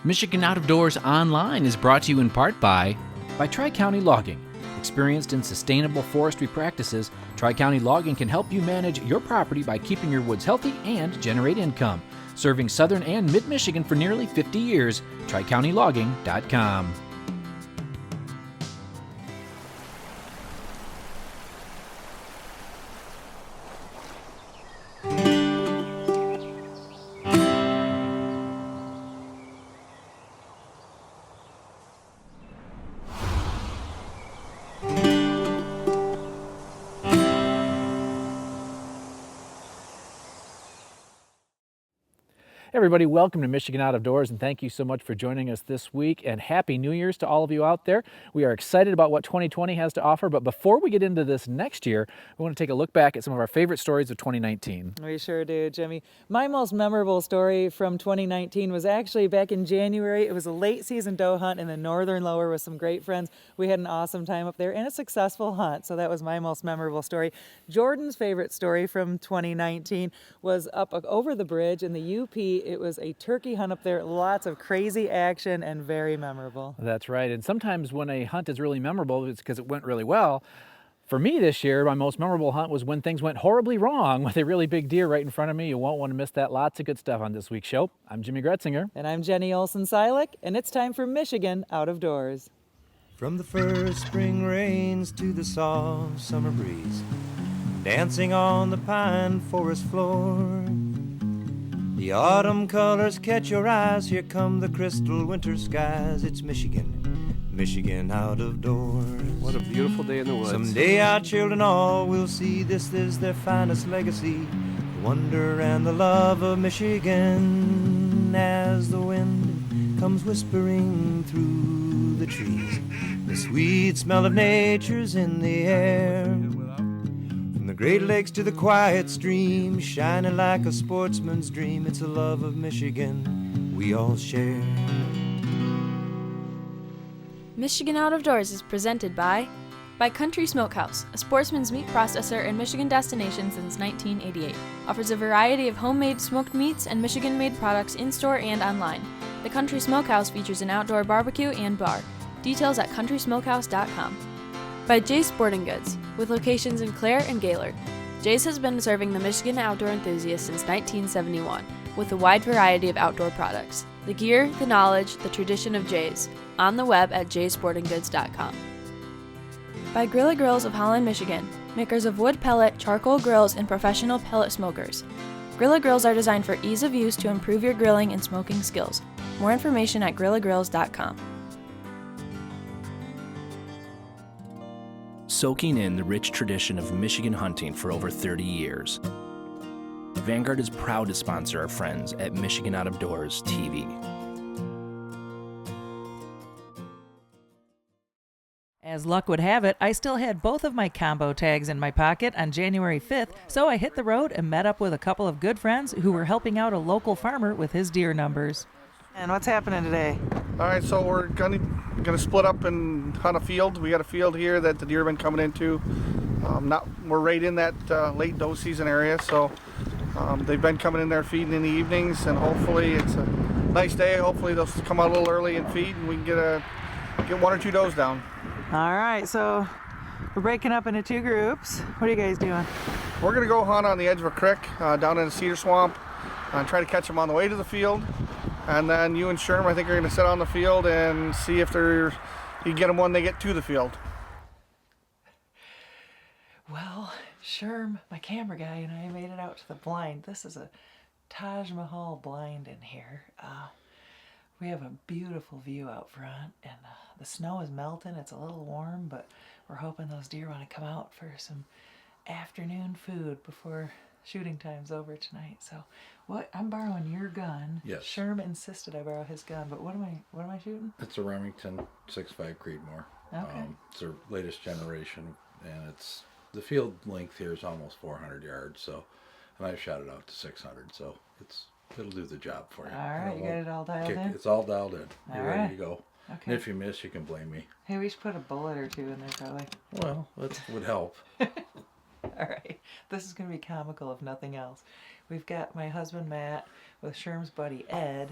Michigan Out of Doors Online is brought to you in part by Tri-County Logging. Experienced in sustainable forestry practices, Tri-County Logging can help you manage your property by keeping your woods healthy and generate income. Serving southern and mid-Michigan for nearly 50 years, TriCountyLogging.com. Everybody, welcome to Michigan Out of Doors, and thank you so much for joining us this week, and Happy New Year's to all of you out there. We are excited about what 2020 has to offer, but before we get into this next year, we want to take a look back at some of our favorite stories of 2019. We sure do, Jimmy. My most memorable story from 2019 was actually back in January. It was a late season doe hunt in the northern lower with some great friends. We had an awesome time up there and a successful hunt, so that was my most memorable story. Jordan's favorite story from 2019 was up over the bridge in the UP. It was a turkey hunt up there, lots of crazy action and very memorable. That's right, and sometimes when a hunt is really memorable, it's because it went really well. For me this year, my most memorable hunt was when things went horribly wrong with a really big deer right in front of me. You won't want to miss that. Lots of good stuff on this week's show. I'm Jimmy Gretzinger. And I'm Jenny Olson-Silik, and it's time for Michigan Out of Doors. From the first spring rains to the soft summer breeze, dancing on the pine forest floor, the autumn colors catch your eyes. Here come the crystal winter skies. It's Michigan, Michigan out of doors. What a beautiful day in the woods. Someday our children all will see this is their finest legacy, the wonder and the love of Michigan. As the wind comes whispering through the trees, the sweet smell of nature's in the air. From the Great Lakes to the quiet stream, shining like a sportsman's dream, it's a love of Michigan we all share. Michigan Out of Doors is presented by Country Smokehouse, a sportsman's meat processor and Michigan destination since 1988. Offers a variety of homemade smoked meats and Michigan-made products in-store and online. The Country Smokehouse features an outdoor barbecue and bar. Details at countrysmokehouse.com. By Jay's Sporting Goods, with locations in Clare and Gaylord. Jay's has been serving the Michigan outdoor enthusiast since 1971, with a wide variety of outdoor products. The gear, the knowledge, the tradition of Jay's. On the web at jaysportinggoods.com. By Grilla Grills of Holland, Michigan, makers of wood pellet, charcoal grills, and professional pellet smokers. Grilla Grills are designed for ease of use to improve your grilling and smoking skills. More information at grillagrills.com. Soaking in the rich tradition of Michigan hunting for over 30 years, Vanguard is proud to sponsor our friends at Michigan Out of Doors TV. As luck would have it, I still had both of my combo tags in my pocket on January 5th, so I hit the road and met up with a couple of good friends who were helping out a local farmer with his deer numbers. And what's happening today? All right, so we're gonna split up and hunt a field. We got a field here that the deer have been coming into. We're right in that late doe season area, so they've been coming in there feeding in the evenings, and hopefully it's a nice day. Hopefully they'll come out a little early and feed, and we can get one or two does down. All right, so we're breaking up into two groups. What are you guys doing? We're gonna go hunt on the edge of a creek down in a cedar swamp and try to catch them on the way to the field. And then you and Sherm, I think, are gonna sit on the field and see if you can get them when they get to the field. Well, Sherm, my camera guy, and I made it out to the blind. This is a Taj Mahal blind in here. We have a beautiful view out front, and the snow is melting. It's a little warm, but we're hoping those deer want to come out for some afternoon food before shooting time's over tonight. So, I'm borrowing your gun. Yes. Sherm insisted I borrow his gun, but what am I shooting? It's a Remington 6.5 Creedmoor. Okay. It's their latest generation, and the field length here is almost 400 yards. So, and I've shot it out to 600. So it'll do the job for you. All right, you got it all dialed in? It's all dialed in. You're ready to go. Okay. And if you miss, you can blame me. Hey, we should put a bullet or two in there, probably. Well, that would help. All right, this is going to be comical if nothing else. We've got my husband Matt with Sherm's buddy Ed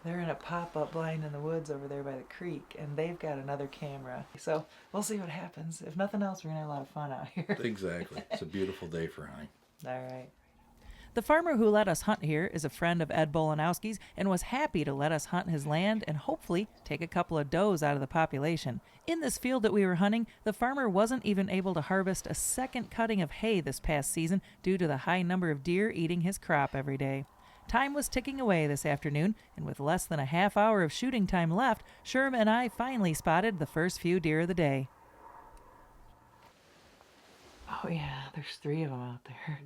They're in a pop-up blind in the woods over there by the creek, and they've got another camera. So we'll see what happens. If nothing else, we're gonna have a lot of fun out here. Exactly. It's a beautiful day for hunting. All right. The farmer who let us hunt here is a friend of Ed Bolanowski's and was happy to let us hunt his land and hopefully take a couple of does out of the population. In this field that we were hunting, the farmer wasn't even able to harvest a second cutting of hay this past season due to the high number of deer eating his crop every day. Time was ticking away this afternoon, and with less than a half hour of shooting time left, Sherm and I finally spotted the first few deer of the day. Oh yeah, there's 3 of them out there.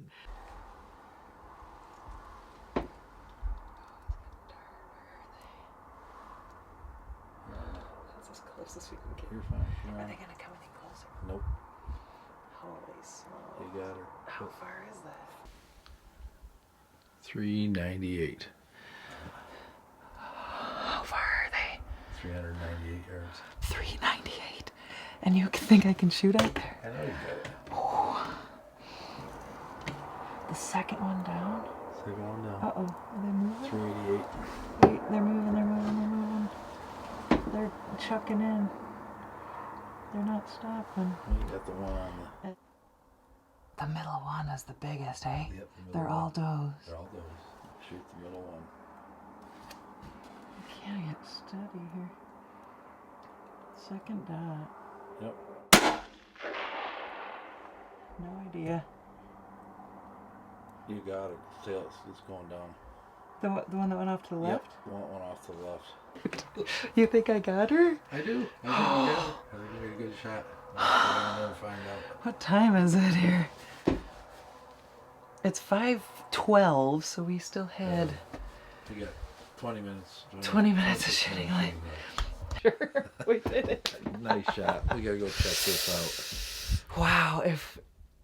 That's as close as we can get. You're fine. You're Are on. they gonna come any closer? Nope. Holy smokes. You got her. How far is that? 398. How far are they? 398 yards. 398. And you think I can shoot out there? I know you got it. The second one down? Second one down. Uh-oh. Are they moving? 388. Wait, they're moving, they're moving, they're moving. They're chucking in. They're not stopping. You got the one on the... The middle one is the biggest, eh? Yep, the middle They're all one. does. They're all those. Shoot the middle one. I can't get steady here. Second dot. Yep. No idea. You got it. It's going down. The one that went off to the left? Yep. One off to the left. You think I got her? I do. I think you got it. I think you made a good shot. I'll never find out. What time is it here? It's 5:12, so we still had We got 20 minutes. 20 minutes of shooting light. Sure, we did it. Nice shot. We gotta go check this Wow, if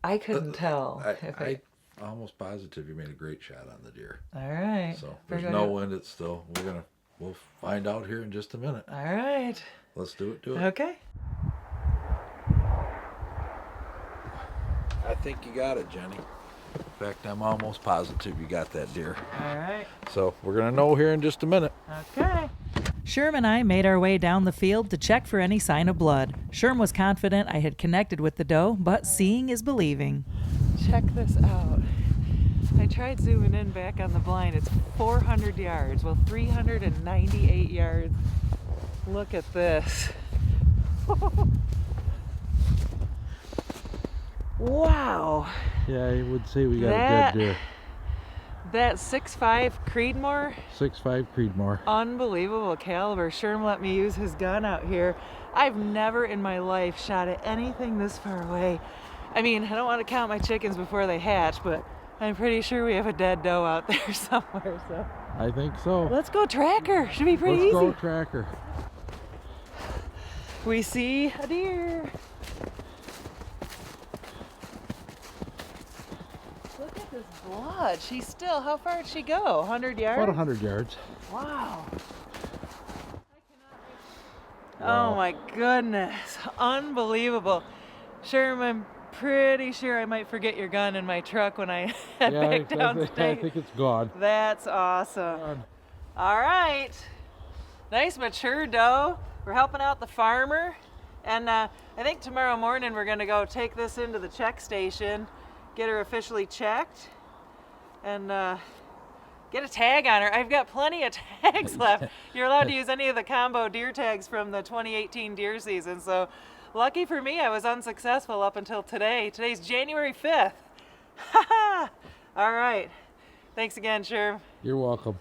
I couldn't tell. out. if I almost positive you made a great shot on the deer. All right. So We're there's gonna- no wind. It's still. We'll find out here in just a minute. All right. Let's do it. Do it. Okay. I think you got it, Jenny. In fact, I'm almost positive you got that deer. All right. So we're gonna know here in just a minute. Okay. Sherm and I made our way down the field to check for any sign of blood. Sherm was confident I had connected with the doe, but seeing is believing. Check this out. I tried zooming in back on the blind. It's 400 yards. Well, 398 yards. Look at this. Wow. Yeah, I would say we got a good deer. That 6.5 Creedmoor, 6.5 Creedmoor. unbelievable caliber. Sherm let me use his gun out here. I've never in my life shot at anything this far away. I mean, I don't want to count my chickens before they hatch, but I'm pretty sure we have a dead doe out there somewhere. So I think so. let's go track her. Should be pretty easy. Let's go tracker. We see a deer. Look at this blood. She's still, how far did she go? 100 yards? About 100 yards. Wow. Oh my goodness. Unbelievable. Sherm, I'm pretty sure I might forget your gun in my truck when I head back downstate. it's gone. That's awesome. All right. Nice mature doe. We're helping out the farmer. And I think tomorrow morning we're going to go take this into the check station, get her officially checked, and get a tag on her. I've got plenty of tags left. You're allowed to use any of the combo deer tags from the 2018 deer season. So lucky for me, I was unsuccessful up until today. Today's January 5th. Ha ha! All right. Thanks again, Sherm. You're welcome.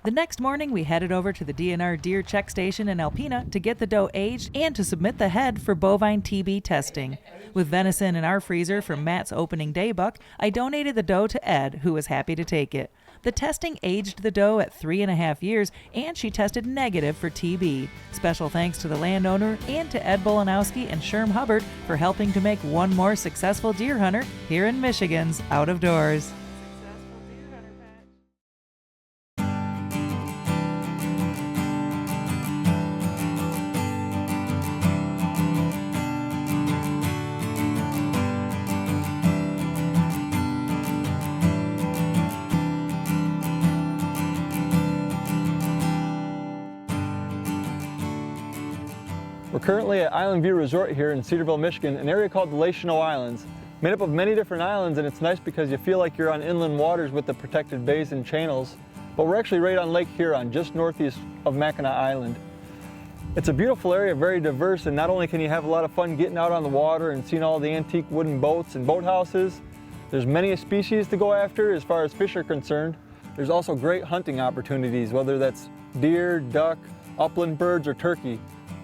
The next morning, we headed over to the DNR Deer Check Station in Alpena to get the doe aged and to submit the head for bovine TB testing. With venison in our freezer from Matt's opening day buck, I donated the doe to Ed, who was happy to take it. The testing aged the doe at 3.5 years, and she tested negative for TB. Special thanks to the landowner and to Ed Bolanowski and Sherm Hubbard for helping to make one more successful deer hunter here in Michigan's Out of Doors. We're currently at Island View Resort here in Cedarville, Michigan, an area called the Les Chenaux Islands. Made up of many different islands, and it's nice because you feel like you're on inland waters with the protected bays and channels. But we're actually right on Lake Huron, just northeast of Mackinac Island. It's a beautiful area, very diverse, and not only can you have a lot of fun getting out on the water and seeing all the antique wooden boats and boathouses, there's many species to go after as far as fish are concerned. There's also great hunting opportunities, whether that's deer, duck, upland birds, or turkey.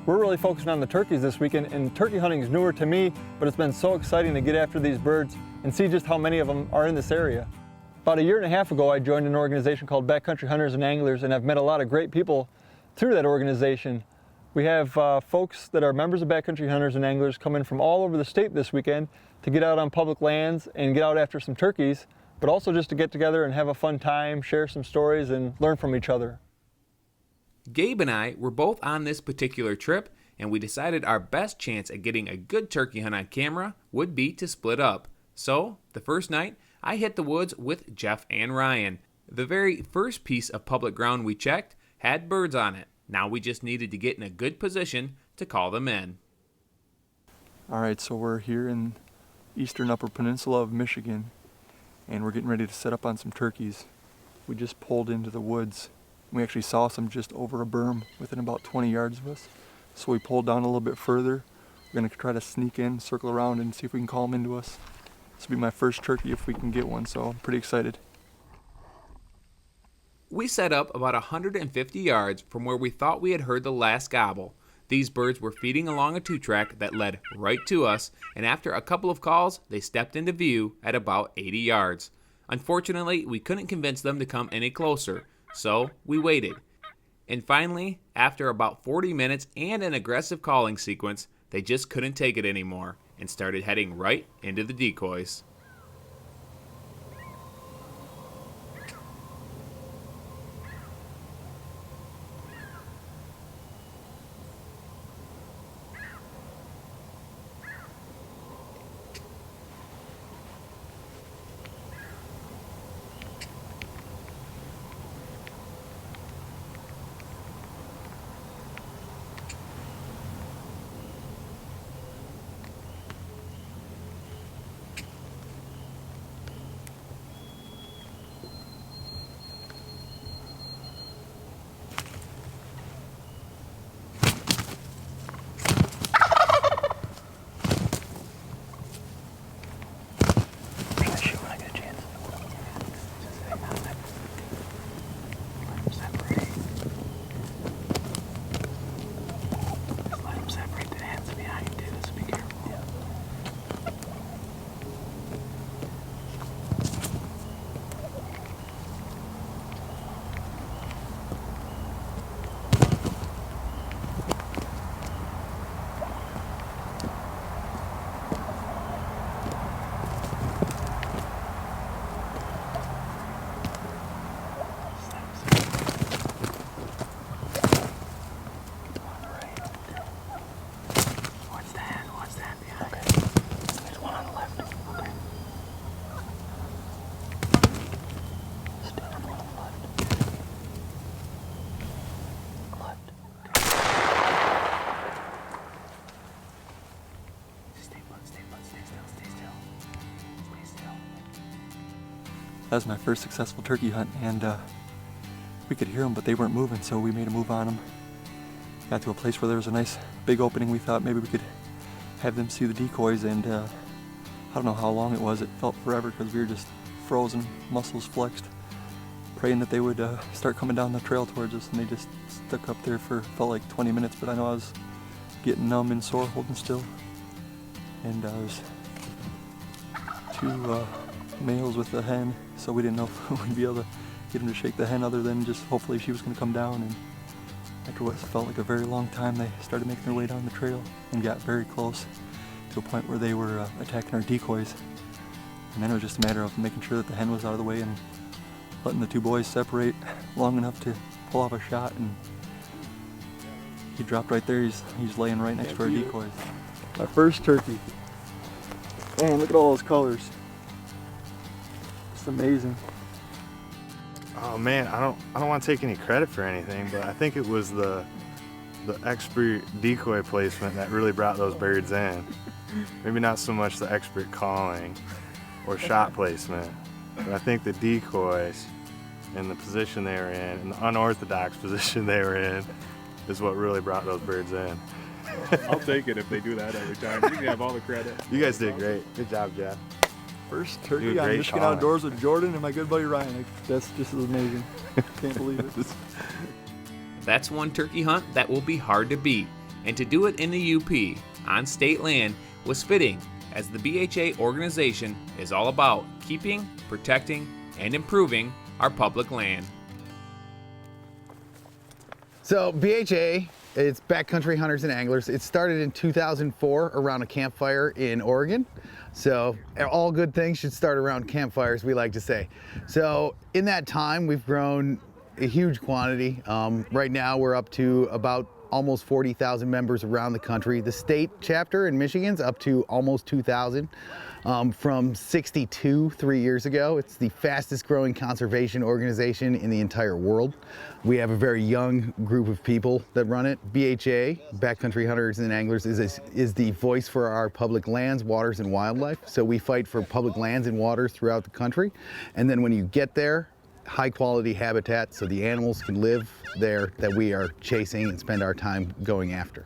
We're really focusing on the turkeys this weekend, and turkey hunting is newer to me, but it's been so exciting to get after these birds and see just how many of them are in this area. About a year and a half ago, I joined an organization called Backcountry Hunters and Anglers, and I've met a lot of great people through that organization. We have folks that are members of Backcountry Hunters and Anglers coming from all over the state this weekend to get out on public lands and get out after some turkeys, but also just to get together and have a fun time, share some stories, and learn from each other. Gabe and I were both on this particular trip, and we decided our best chance at getting a good turkey hunt on camera would be to split up. So, the first night, I hit the woods with Jeff and Ryan. The very first piece of public ground we checked had birds on it. Now we just needed to get in a good position to call them in. All right, so we're here in eastern Upper Peninsula of Michigan, and we're getting ready to set up on some turkeys. We just pulled into the woods. We actually saw some just over a berm within about 20 yards of us. So we pulled down a little bit further. We're gonna try to sneak in, circle around, and see if we can call them into us. This will be my first turkey if we can get one, so I'm pretty excited. We set up about 150 yards from where we thought we had heard the last gobble. These birds were feeding along a two-track that led right to us, and after a couple of calls, they stepped into view at about 80 yards. Unfortunately, we couldn't convince them to come any closer, so we waited. And finally, after about 40 minutes and an aggressive calling sequence, they just couldn't take it anymore and started heading right into the decoys. That was my first successful turkey hunt, and we could hear them, but they weren't moving, so we made a move on them. Got to a place where there was a nice big opening. We thought maybe we could have them see the decoys, and I don't know how long it was. It felt forever because we were just frozen, muscles flexed, praying that they would start coming down the trail towards us, and they just stuck up there for, felt like 20 minutes, but I know I was getting numb and sore holding still. And there's two males with the hen, so we didn't know if we'd be able to get them to shake the hen other than just hopefully she was going to come down. And after what felt like a very long time, they started making their way down the trail and got very close to a point where they were attacking our decoys. And then it was just a matter of making sure that the hen was out of the way and letting the two boys separate long enough to pull off a shot, and he dropped right there. He's laying right next to our decoys. My first turkey. Man, look at all those colors. It's amazing. Oh man, I don't want to take any credit for anything, but I think it was the the expert decoy placement that really brought those birds in. Maybe not so much the expert calling or shot placement, but I think the decoys and the position they were in and the unorthodox position they were in is what really brought those birds in. I'll take it if they do that every time. You can have all the credit. You guys did great. Good job, Jeff. First turkey Dude, on great Michigan calling. Outdoors with Jordan and my good buddy Ryan. That's just amazing. Can't believe it. That's one turkey hunt that will be hard to beat, and to do it in the UP on state land was fitting, as the BHA organization is all about keeping, protecting, and improving our public land. So BHA, it's Backcountry Hunters and Anglers. It started in 2004 around a campfire in Oregon. So all good things should start around campfires, we like to say. So in that time, we've grown a huge quantity. Right now, we're up to about almost 40,000 members around the country. The state chapter in Michigan's up to almost 2,000 from 62 3 years ago. It's the fastest growing conservation organization in the entire world. We have a very young group of people that run it. BHA, Backcountry Hunters and Anglers, is the voice for our public lands, waters, and wildlife. So we fight for public lands and waters throughout the country. And then when you get there, high quality habitat so the animals can live there that we are chasing and spend our time going after.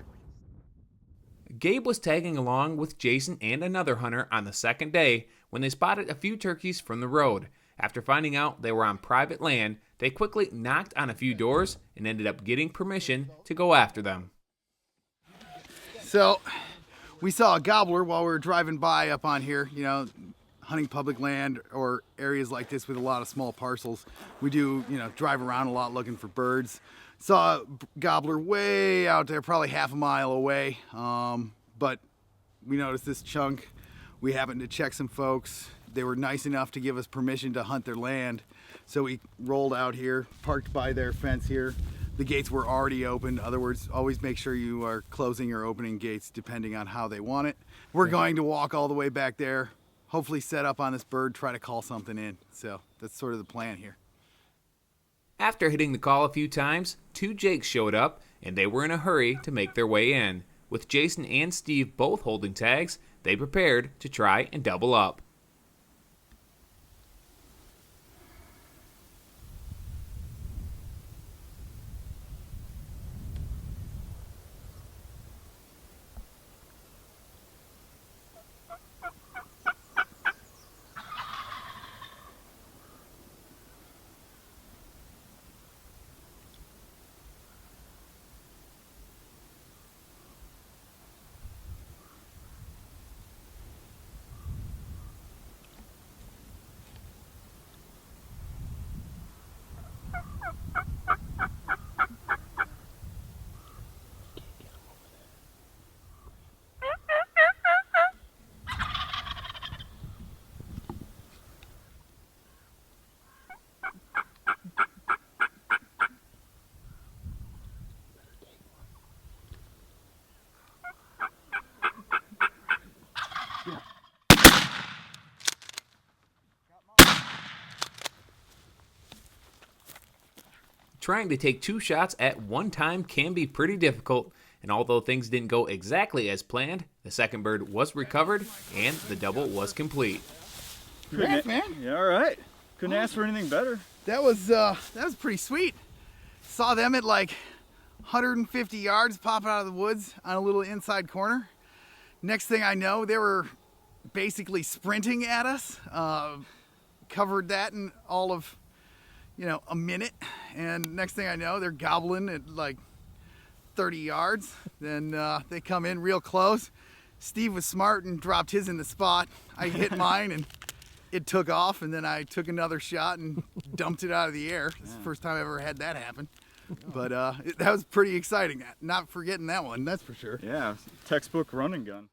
Gabe was tagging along with Jason and another hunter on the second day when they spotted a few turkeys from the road. After finding out they were on private land, they quickly knocked on a few doors and ended up getting permission to go after them. So we saw a gobbler while we were driving by up on here, you know, hunting public land or areas like this with a lot of small parcels. We do, you know, drive around a lot looking for birds. Saw a gobbler way out there, probably half a mile away. But we noticed this chunk. We happened to check some folks. They were nice enough to give us permission to hunt their land. So we rolled out here, parked by their fence here. The gates were already open. In other words, always make sure you are closing or opening gates depending on how they want it. We're going to walk all the way back there, hopefully set up on this bird, try to call something in. So that's sort of the plan here. After hitting the call a few times, two Jakes showed up, and they were in a hurry to make their way in. With Jason and Steve both holding tags, they prepared to try and double up. Trying to take two shots at one time can be pretty difficult, and although things didn't go exactly as planned, the second bird was recovered and the double was complete. Congrats, man. Yeah, all right. Couldn't ask for anything better. That was pretty sweet. Saw them at like 150 yards pop out of the woods on a little inside corner. Next thing I know, they were basically sprinting at us. Covered that in all of, you know, a minute. And next thing I know, they're gobbling at like 30 yards. Then they come in real close. Steve was smart and dropped his in the spot. I hit mine and it took off, and then I took another shot and dumped it out of the air. It's the first time I ever had that happen. But that was pretty exciting. Not forgetting that one, that's for sure. Yeah, textbook running gun.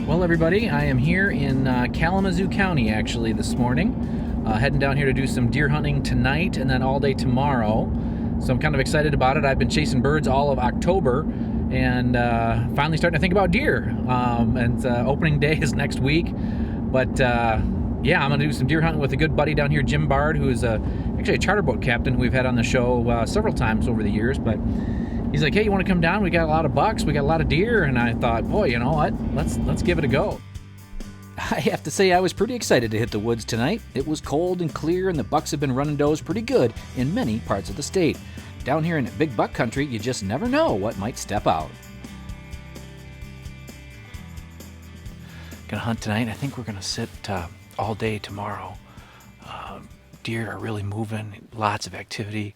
Well, everybody, I am here in Kalamazoo County, actually, this morning. Heading down here to do some deer hunting tonight and then all day tomorrow. So I'm kind of excited about it. I've been chasing birds all of October and finally starting to think about deer. Opening day is next week. But yeah, I'm going to do some deer hunting with a good buddy down here, Jim Bard, who is actually a charter boat captain who we've had on the show several times over the years. But he's like, hey, you want to come down? We got a lot of bucks. We got a lot of deer. And I thought, boy, you know what? Let's give it a go. I have to say I was pretty excited to hit the woods tonight. It was cold and clear, and the bucks have been running does pretty good in many parts of the state. Down here in big buck country, you just never know what might step out. Gonna hunt tonight. I think we're gonna sit all day tomorrow. Deer are really moving, lots of activity,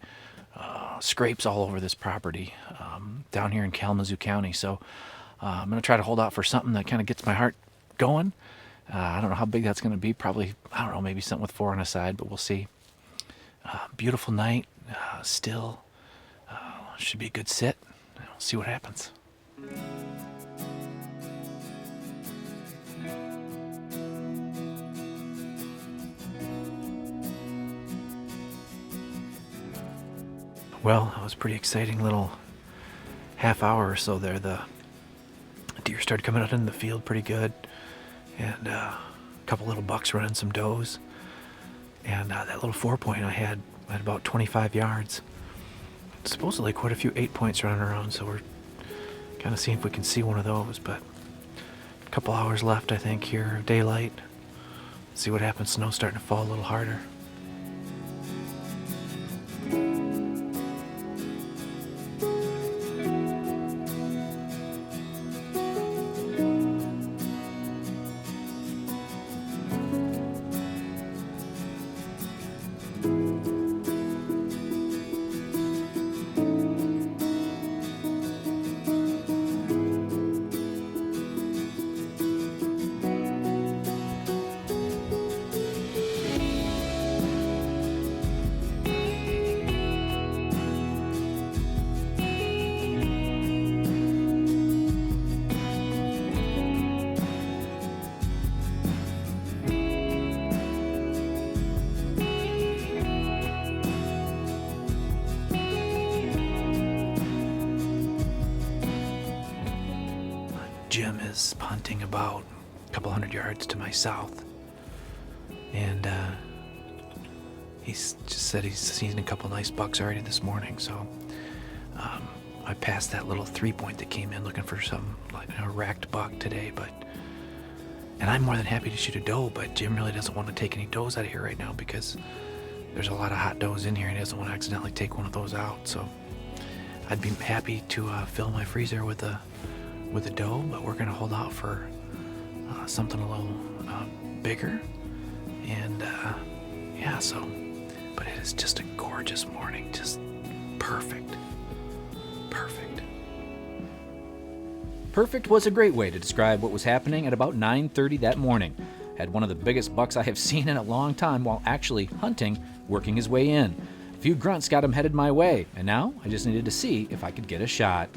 scrapes all over this property down here in Kalamazoo County. So I'm gonna try to hold out for something that kind of gets my heart going. I don't know how big that's going to be. Probably, I don't know, maybe something with 4 on a side, but we'll see. Beautiful night, still. Should be a good sit. We'll see what happens. Well, that was a pretty exciting little half hour or so there. The deer started coming out in the field pretty good. And a couple little bucks running some does. And that little 4-point I had about 25 yards. Supposedly quite a few 8-points running around, so we're kind of seeing if we can see one of those. But a couple hours left, I think, here of daylight. See what happens. Snow's starting to fall a little harder. Jim is hunting about a couple hundred yards to my south, and he's just said he's seen a couple nice bucks already this morning. So I passed that little 3-point that came in looking for some like a racked buck today, and I'm more than happy to shoot a doe, but Jim really doesn't want to take any does out of here right now because there's a lot of hot does in here and he doesn't want to accidentally take one of those out. So I'd be happy to fill my freezer with a doe, but we're gonna hold out for something a little bigger. And yeah, so, but it is just a gorgeous morning, just perfect. Perfect was a great way to describe what was happening at about 9:30 that morning. Had one of the biggest bucks I have seen in a long time while actually hunting, working his way in. A few grunts got him headed my way, and now I just needed to see if I could get a shot.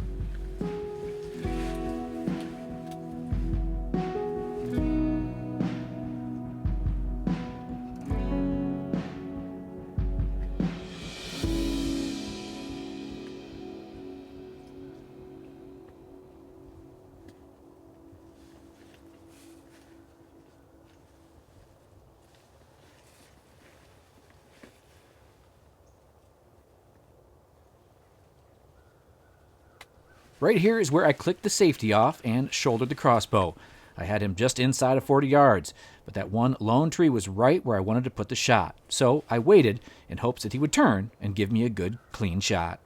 Right here is where I clicked the safety off and shouldered the crossbow. I had him just inside of 40 yards, but that one lone tree was right where I wanted to put the shot. So I waited in hopes that he would turn and give me a good, clean shot.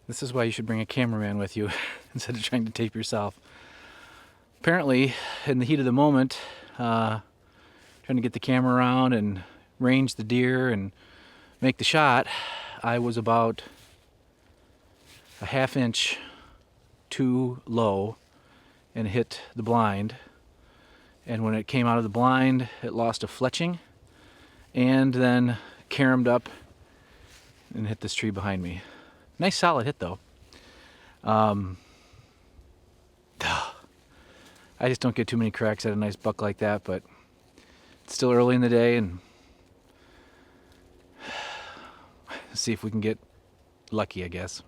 This is why you should bring a cameraman with you instead of trying to tape yourself. Apparently, in the heat of the moment, trying to get the camera around and range the deer and make the shot, I was about a ½ inch too low and hit the blind. And when it came out of the blind, it lost a fletching and then caromed up and hit this tree behind me. Nice solid hit though. I just don't get too many cracks at a nice buck like that, but it's still early in the day, and see if we can get lucky, I guess.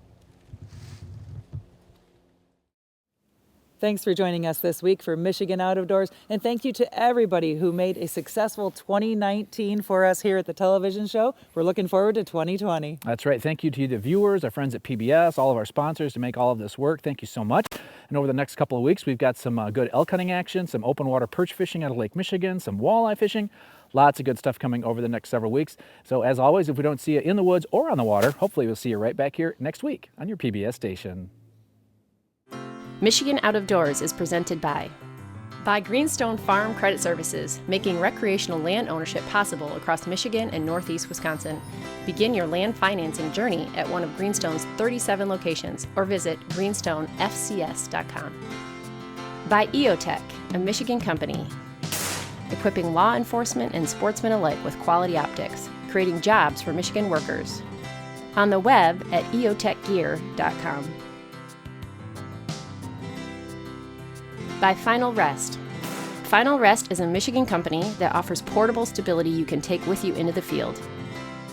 Thanks for joining us this week for Michigan Out of Doors, and thank you to everybody who made a successful 2019 for us here at the television show. We're looking forward to 2020. That's right. Thank you to the viewers, our friends at PBS, all of our sponsors to make all of this work. Thank you so much. And over the next couple of weeks, we've got some good elk hunting action, some open water perch fishing out of Lake Michigan, some walleye fishing. Lots of good stuff coming over the next several weeks. So as always, if we don't see you in the woods or on the water, hopefully we'll see you right back here next week on your PBS station. Michigan Out of Doors is presented by Greenstone Farm Credit Services, making recreational land ownership possible across Michigan and Northeast Wisconsin. Begin your land financing journey at one of Greenstone's 37 locations or visit greenstonefcs.com. By EOTech, a Michigan company, equipping law enforcement and sportsmen alike with quality optics, creating jobs for Michigan workers. On the web at eotechgear.com. By Final Rest. Final Rest is a Michigan company that offers portable stability you can take with you into the field.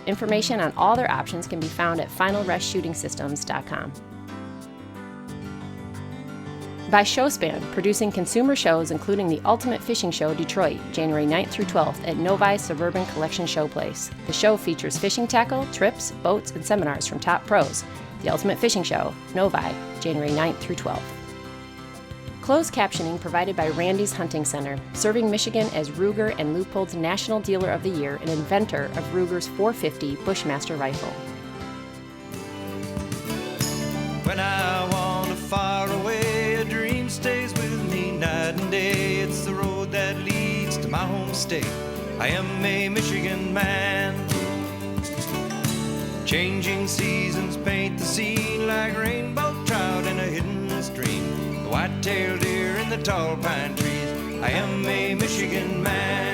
Information on all their options can be found at finalrestshootingsystems.com. By Showspan, producing consumer shows including the Ultimate Fishing Show Detroit, January 9th through 12th at Novi Suburban Collection Showplace. The show features fishing tackle, trips, boats, and seminars from top pros. The Ultimate Fishing Show, Novi, January 9th through 12th. Closed captioning provided by Randy's Hunting Center, serving Michigan as Ruger and Leupold's National Dealer of the Year and inventor of Ruger's 450 Bushmaster rifle. When I wander far away, a dream stays with me night and day. It's the road that leads to my home state. I am a Michigan man. Changing seasons paint the scene like rainbow trout in a hidden stream. The white-tailed deer in the tall pine trees. I am a Michigan man.